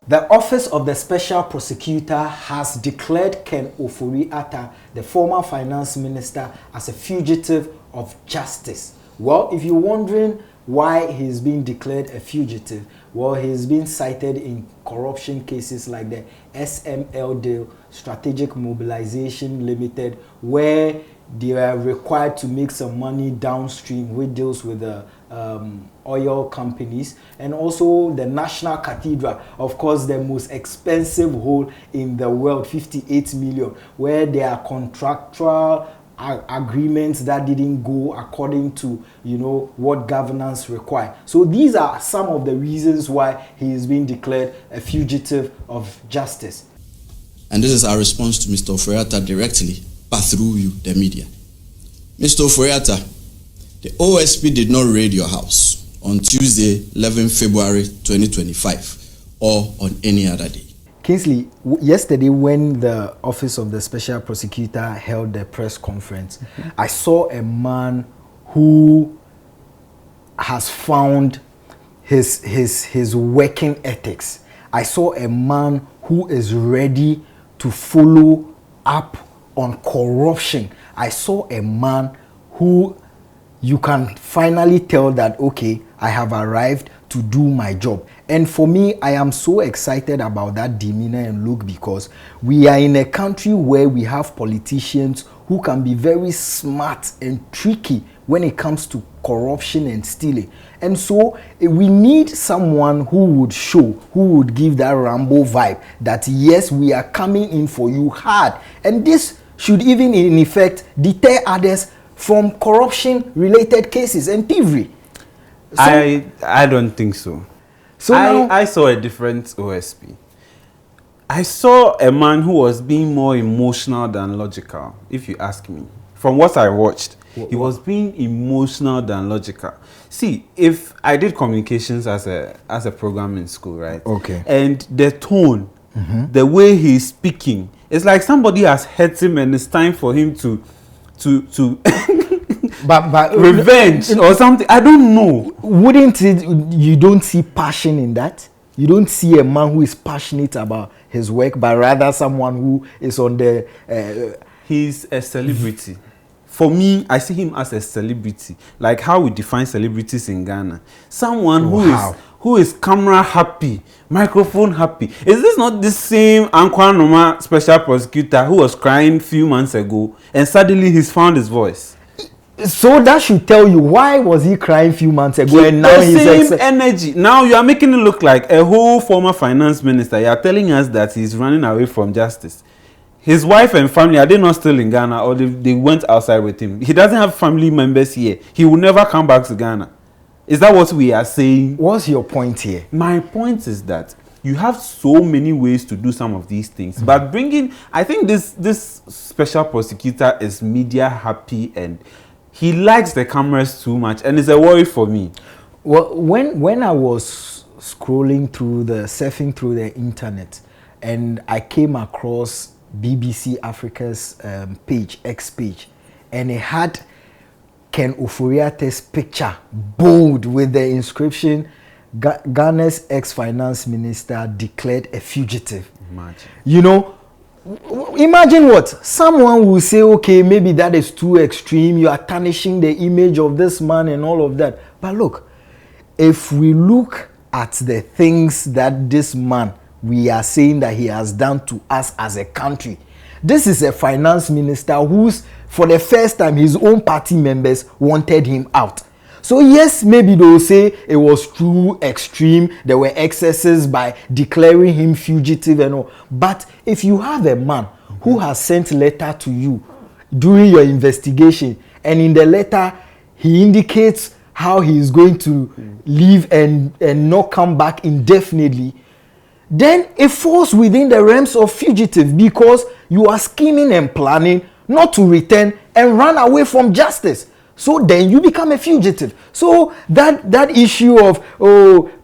The Office of the Special Prosecutor has declared Ken Ofori-Atta, the former finance minister, as a fugitive of justice. Well, if you're wondering why he's being declared a fugitive, well, he's been cited in corruption cases like the SML deal, Strategic Mobilization Limited, where they are required to make some money downstream, which deals with the oil companies, and also the National Cathedral, of course, the most expensive hole in the world, 58 million, where there are contractual agreements that didn't go according to, you know, what governance require. So these are some of the reasons why he is being declared a fugitive of justice. And this is our response to Mr. Ofori-Atta directly, but through you, the media. Mr. Ofori-Atta, the OSP did not raid your house on Tuesday, 11 February 2025, or on any other day. Kingsley, yesterday when the Office of the Special Prosecutor held the press conference, I saw a man who has found his working ethics. I saw a man who is ready to follow up on corruption. I saw a man who you can finally tell that, okay, I have arrived to do my job. And for me, I am so excited about that demeanor and look, because we are in a country where we have politicians who can be very smart and tricky when it comes to corruption and stealing. And so we need someone who would show, who would give that Rambo vibe that yes, we are coming in for you hard. And this should even in effect deter others from corruption related cases and thievery. So, I don't think so. So I saw a different OSP. I saw a man who was being more emotional than logical, if you ask me. From what I watched, he was being emotional than logical. See, if I did communications as a program in school, right? Okay. And the tone, the way he's speaking, it's like somebody has hurt him and it's time for him to but revenge or something. I don't know. Wouldn't it, you don't see passion in that? You don't see a man who is passionate about his work, but rather someone who is on the... He's a celebrity. For me, I see him as a celebrity. Like how we define celebrities in Ghana. Someone who is camera happy, microphone happy. Is this not the same Ankwa Noma special prosecutor who was crying a few months ago and suddenly he's found his voice? So that should tell you why was he crying a few months ago and now he's same energy. Now you are making it look like a whole former finance minister. You are telling us that he's running away from justice. His wife and family, are they not still in Ghana, or they went outside with him? He doesn't have family members here. He will never come back to Ghana. Is that what we are saying? What's your point here? My point is that you have so many ways to do some of these things. But I think this special prosecutor is media happy and he likes the cameras too much, and it's a worry for me. Well, when I was surfing through the internet, and I came across BBC Africa's X page, and it had Ken Ofori-Atta's picture bold with the inscription, Ghana's ex-finance minister declared a fugitive. Imagine. You know, imagine what someone will say, okay, maybe that is too extreme, you are tarnishing the image of this man and all of that. But look, if we look at the things that this man, we are saying that he has done to us as a country, this is a finance minister who's, for the first time, his own party members wanted him out. So yes, maybe they will say it was too extreme, there were excesses by declaring him fugitive and all. But if you have a man who has sent letter to you during your investigation, and in the letter he indicates how he is going to leave and not come back indefinitely, then it falls within the realms of fugitive, because you are scheming and planning not to return and run away from justice. So then you become a fugitive. So that issue of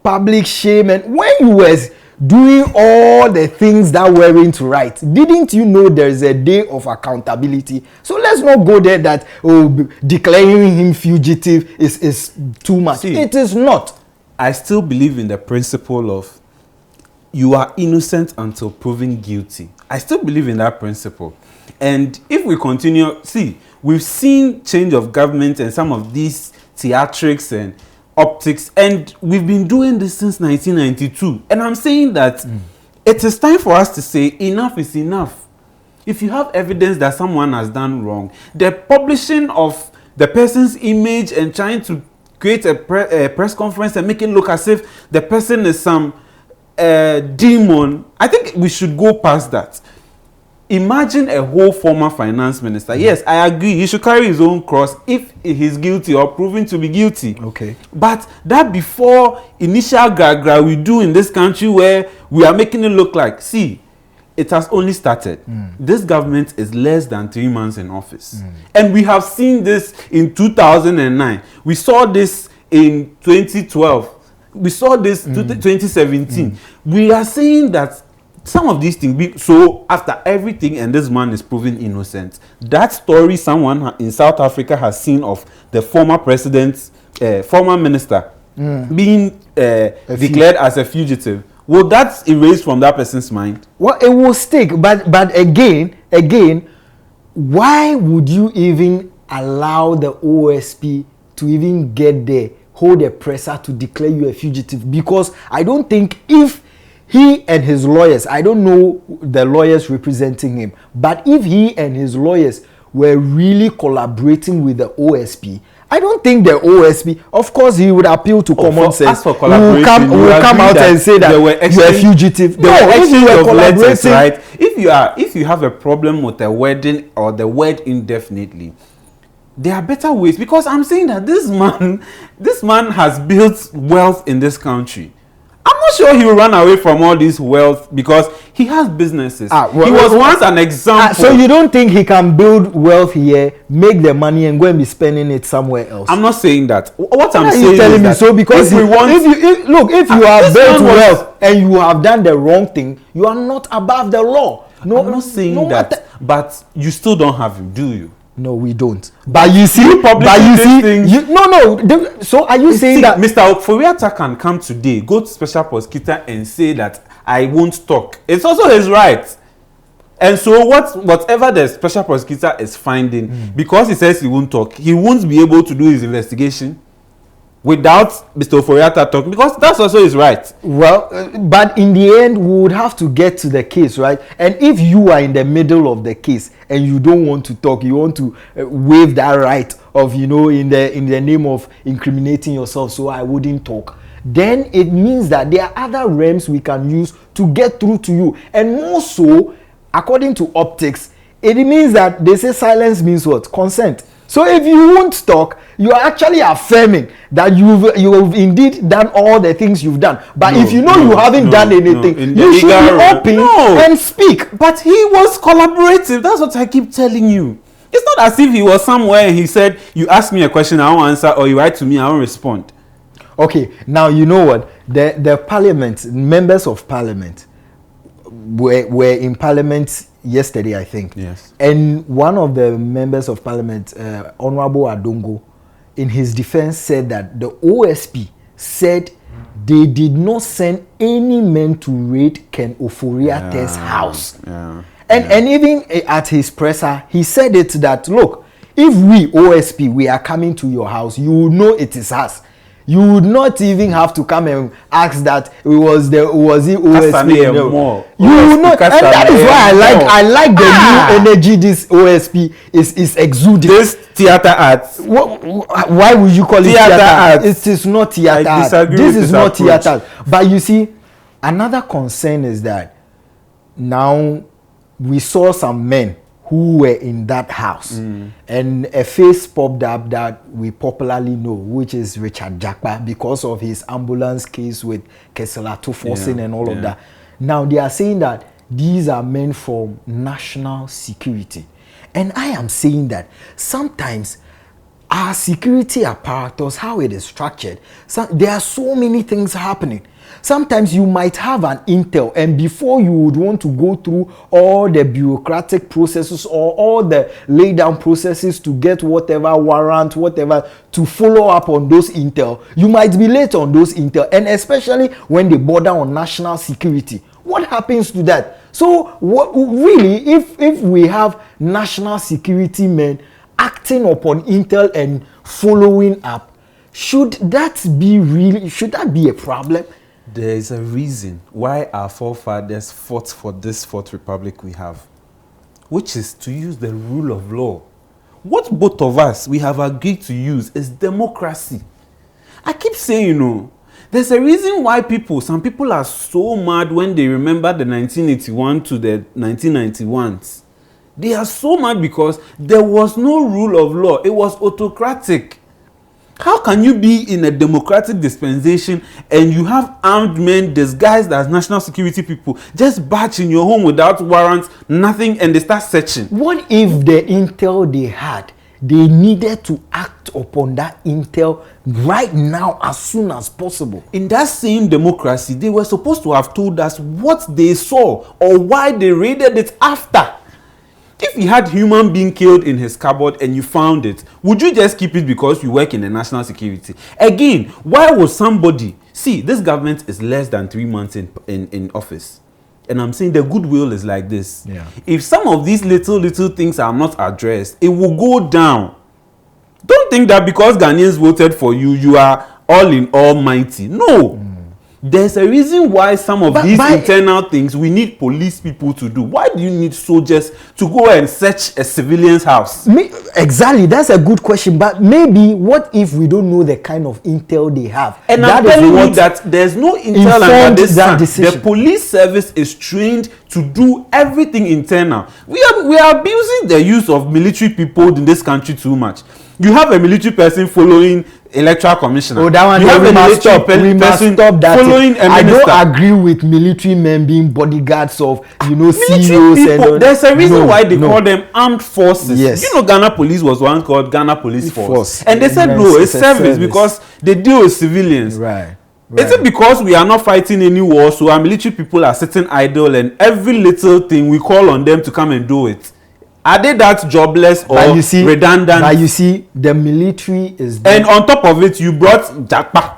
public shame, and when you were doing all the things that weren't right, didn't you know there is a day of accountability? So let's not go there that declaring him fugitive is too much. See, it is not. I still believe in the principle of you are innocent until proven guilty. I still believe in that principle. And if we continue, see, we've seen change of government and some of these theatrics and optics, and we've been doing this since 1992. And I'm saying that it is time for us to say enough is enough. If you have evidence that someone has done wrong, the publishing of the person's image and trying to create a press conference and make it look as if the person is some demon, I think we should go past that. Imagine a whole former finance minister. Yes, I agree. He should carry his own cross if he's guilty or proven to be guilty. Okay. But that before initial gagra we do in this country where we are making it look like, see, it has only started. This government is less than 3 months in office. And we have seen this in 2009. We saw this in 2012. We saw this in 2017. We are saying that some of these things, so after everything and this man is proven innocent, that story someone in South Africa has seen of the former president, former minister being declared as a fugitive, will that erase from that person's mind? Well, it will stick, but again, why would you even allow the OSP to even get there, hold a presser to declare you a fugitive? Because I don't think if he and his lawyers, I don't know the lawyers representing him, but if he and his lawyers were really collaborating with the OSP, I don't think the OSP, of course, he would appeal to common sense. As for collaboration, will come out and say that you are a fugitive. No, if you were collaborating, right? If you have a problem with a wedding or the word indefinitely, there are better ways. Because I'm saying that this man has built wealth in this country. I'm not sure he will run away from all this wealth because he has businesses. He was once an example. So you don't think he can build wealth here, make the money, and go and be spending it somewhere else? I'm not saying that. What I'm saying is telling me so because if you have built wealth and you have done the wrong thing, you are not above the law. No, I'm not saying that. But you still don't have him, do you? No, we don't. But you see, so are you saying that Mr. Oforiatta can come today, go to special prosecutor and say that I won't talk? It's also his right. And so whatever the special prosecutor is finding, because he says he won't talk, he won't be able to do his investigation without Mr. Oforiatta talking, because that's also his right. Well, but in the end, we would have to get to the case, right? And if you are in the middle of the case and you don't want to talk, you want to waive that right of, in the name of incriminating yourself, so I wouldn't talk, then it means that there are other realms we can use to get through to you. And more so, according to optics, it means that they say silence means what? Consent. So if you won't talk, you are actually affirming that you've indeed done all the things you've done. But if you haven't done anything, you should be open and speak. But he was collaborative. That's what I keep telling you. It's not as if he was somewhere and he said, you ask me a question, I won't answer, or you write to me, I won't respond. Okay, now you know what? The parliament, members of parliament were in parliament yesterday, I think. Yes. And one of the members of parliament, Honorable Adongo, in his defense said that the OSP said they did not send any men to raid Ken Oforiatta's house. And even at his presser, he said it that, look, if we OSP, we are coming to your house, you will know it is us. You would not even have to come and ask that was it OSP. No. You would not, and that is why I like the new energy this OSP is exuding. This theater arts. Why would you call it theater arts? It is not theater arts. This is not theater. But you see, another concern is that now we saw some men who were in that house, and a face popped up that we popularly know, which is Richard Jakpa, because of his ambulance case with Kesela Tufosin and all of that. Now they are saying that these are men from national security, and I am saying that sometimes our security apparatus, how it is structured, there are so many things happening. Sometimes you might have an intel, and before you would want to go through all the bureaucratic processes or all the lay down processes to get whatever warrant, whatever, to follow up on those intel, you might be late on those intel, and especially when they border on national security. What happens to that? So really, if we have national security men acting upon intel and following up, should that be a problem? There is a reason why our forefathers fought for this fourth republic we have, which is to use the rule of law. What both of us we have agreed to use is democracy. I keep saying, there's a reason why some people are so mad when they remember the 1981 to the 1991s. They are so mad because there was no rule of law. It was autocratic. How can you be in a democratic dispensation and you have armed men disguised as national security people just batch in your home without warrants, nothing, and they start searching? What if the intel they had, they needed to act upon that intel right now as soon as possible? In that same democracy, they were supposed to have told us what they saw or why they raided it after. If you had human being killed in his cupboard and you found it, would you just keep it because you work in the national security? Again, why would somebody... See, this government is less than 3 months in office. And I'm saying the goodwill is like this. Yeah. If some of these little things are not addressed, it will go down. Don't think that because Ghanaians voted for you, you are all in almighty. No. There's a reason why some of these internal things we need police people to do. Why do you need soldiers to go and search a civilian's house? Exactly, that's a good question. But maybe what if we don't know the kind of intel they have? And I'm telling you that there's no intel under this sun. The police service is trained to do everything internal. We are abusing the use of military people in this country too much. You have a military person following electoral commissioner. Oh, that one, you have a military person following a minister. I don't agree with military men being bodyguards of, CEOs. And there's a reason why they call them armed forces. Yes. Ghana Police was once called Ghana Police Force. And they said, no, it's service because they deal with civilians. Right. Is it because we are not fighting any war, so our military people are sitting idle and every little thing we call on them to come and do it? Are they that jobless or redundant? But you see, the military is there. And on top of it, you brought Jakpa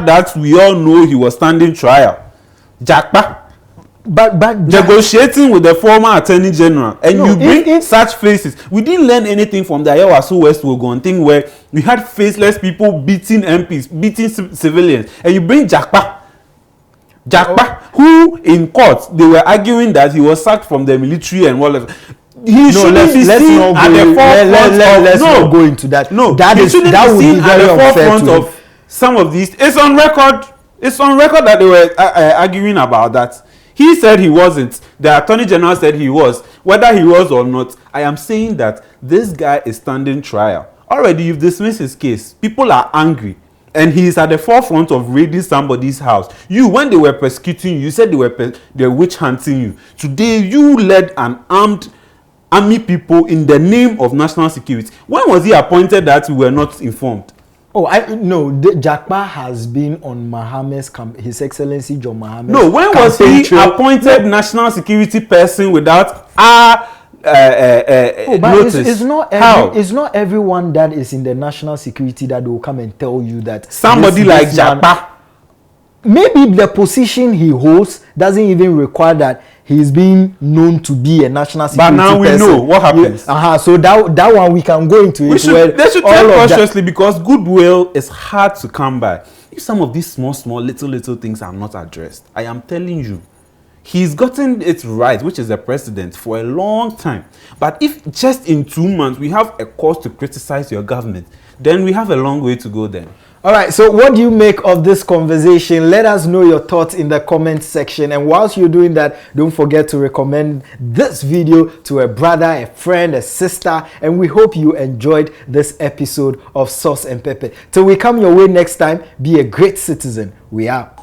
that we all know he was standing trial. Jakpa. But negotiating with the former attorney general, and you bring such faces. We didn't learn anything from the Ayawaso West Wogon thing where we had faceless people beating MPs, beating civilians, and you bring Jakpa, who in court they were arguing that he was sacked from the military and whatever. He shouldn't be seen at the forefront. Let's not go into that. No, that would be very unfair to of some of these. It's on record. It's on record that they were arguing about that. He said he wasn't. The attorney general said he was. Whether he was or not, I am saying that this guy is standing trial. Already, you've dismissed his case. People are angry. And he is at the forefront of raiding somebody's house. You, when they were persecuting you, you said they were witch hunting you. Today, you led an armed army people in the name of national security. When was he appointed that we were not informed? Oh, Jakpa has been on Mahame's His Excellency John Mahame's. No, when was he appointed national security person without notice? It's not everyone that is in the national security that will come and tell you that somebody like Jakpa. Maybe the position he holds doesn't even require that he's being known to be a national security person. But now we know what happens. So that one we can go into it. They should take cautiously because goodwill is hard to come by. If some of these small, little things are not addressed, I am telling you, he's gotten it right, which is the president, for a long time. But if just in 2 months we have a cause to criticize your government, then we have a long way to go then. All right, so what do you make of this conversation? Let us know your thoughts in the comment section. And whilst you're doing that, don't forget to recommend this video to a brother, a friend, a sister. And we hope you enjoyed this episode of Sauce and Pepper. Till we come your way next time, be a great citizen. We out.